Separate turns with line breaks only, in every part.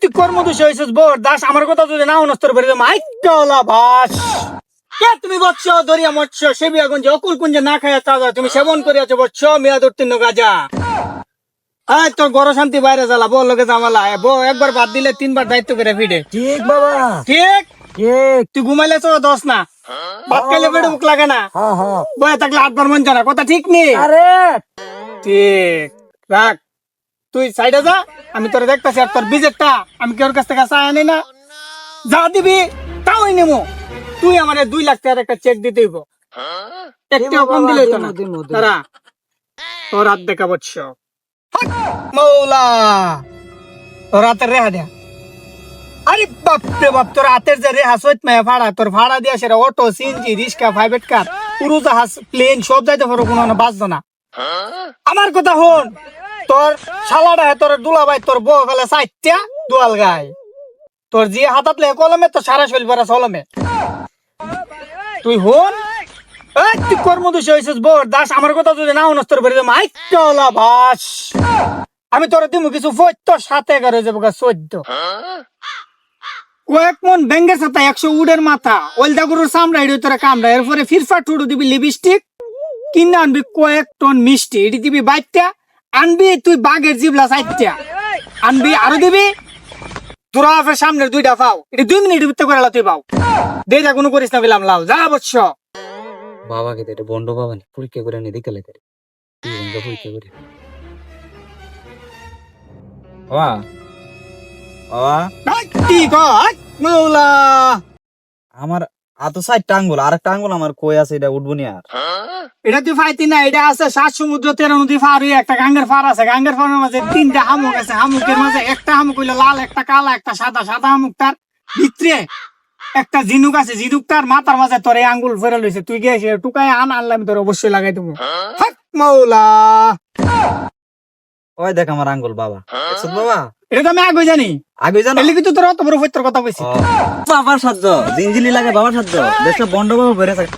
তুই কর্মদোষী হয়েছিস বোর দাস আমার কথা যদি না অনস্তর করে মাইকলা ভাস কে তুমি বৎস দরিয়া মৎস্য সেবিয়া গঞ্জে অকুল কুঞ্জে না খাইয়া তাজা তুমি সেবন করিয়াছো বৎস মেয়াদ উত্তীর্ণ গাজা আয় তোর গড় শান্তি বাইরে জ্বালা বল লোকে জামালা বো একবার বাদ দিলে তিনবার দায়িত্ব করে ফিডে
ঠিক বাবা
ঠিক
ঠিক
তুই ঘুমাইলে তো দোষ না ভাত খাইলে পেটে মুখ লাগে না
হ্যাঁ হ্যাঁ
বয়ে থাকলে আটবার মন জানা কথা ঠিক নেই
আরে
ঠিক রাখ তুই সাইডে যা আমি তোরে দেখতেছি আর তোর বিজেটটা আমি কেউর কাছ থেকে চাই আনি না যা দিবি তাওই নেবো তুই আমার 2 লাখ টাকার একটা চেক দিতে হইব একটাও কম দিলে হইতো না তারা তোর হাত দেখা বৎস মৌলা তোর হাতের রেহা দেয়া আরে বাপ রে বাপ তোর হাতের যে রেহা সইত মায়া ভাড়া তোর ভাড়া দিয়া সেটা অটো সিএনজি রিক্সা প্রাইভেট কার উড়োজাহাজ প্লেন সব যাইতে পারো কোনো বাঁচতো না আমার কথা হন তোর শালাটা তোর দুলাভাই তোর বউ ফেলে সাইটটা দুয়াল গায় তোর যে হাতাত লে কলমে তো সারা শৈল ভরা চলমে তুই হন তুই কর্মদোষী হয়েছিস বোর দাস আমার কথা যদি না অনস্তর করে মাইকলা ভাস আমি তোর দিমু কিছু 7 হয়ে যাবো 14 কয়েক মন ব্যাঙ্গের সাথে 100 উডের মাথা ওলদা গরুর চামড়া এটি তোরা কামড়া এরপরে ফিরফা টুডু দিবি লিপস্টিক কিনে আনবি কয়েক টন মিষ্টি এটি দিবি 22টা আনবি তুই বাঘের জিবলা 4টা আনবি আরো দিবি তোরা সামনের 2টা পাও এটি 2 মিনিট ভিতরে করে তুই পাও দেটা কোনো করিস না বললাম লাও যা বৎস
বাবাকে তো এটা বন্ড বাবা না পরীক্ষা করে নি দেখে লেখে পরীক্ষা করে বাবা বাবা
কি কয় মৌলা
আমার আত সাইডটা আঙ্গুল আর একটা আঙ্গুল আমার কই আছে এটা উঠবো নি আর
এটা তুই ফাইতি না এটা আছে 7 সমুদ্র 13 নদী পার হয়ে একটা গাঙ্গের পার আছে গাঙ্গের পারের মাঝে 3টা হামুক আছে হামুকের মাঝে একটা হামুক হইলো লাল একটা কালা একটা সাদা সাদা হামুক তার ভিতরে একটা ঝিনুক আছে ঝিনুক তার মাথার মাঝে তোর এই আঙ্গুল ফেরে লইছে তুই গিয়ে টুকায় আনলাম তোর অবশ্যই লাগাই দেবো হাক মৌলা
ওই দেখ আমার আঙ্গুল বাবা দেখছ বাবা
এটা তো আমি আগে জানি
আগে জানো
এলি কিন্তু তোর অত বড় ফইতর কথা কইছি
বাবার সাহায্য জিঞ্জিলি লাগে বাবার সাহায্য দেশটা বন্ড বাবা ভরে থাকে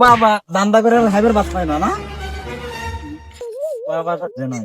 বাবা দান্দা করে হাইবার বাস পায় না না বাবার সাহায্য না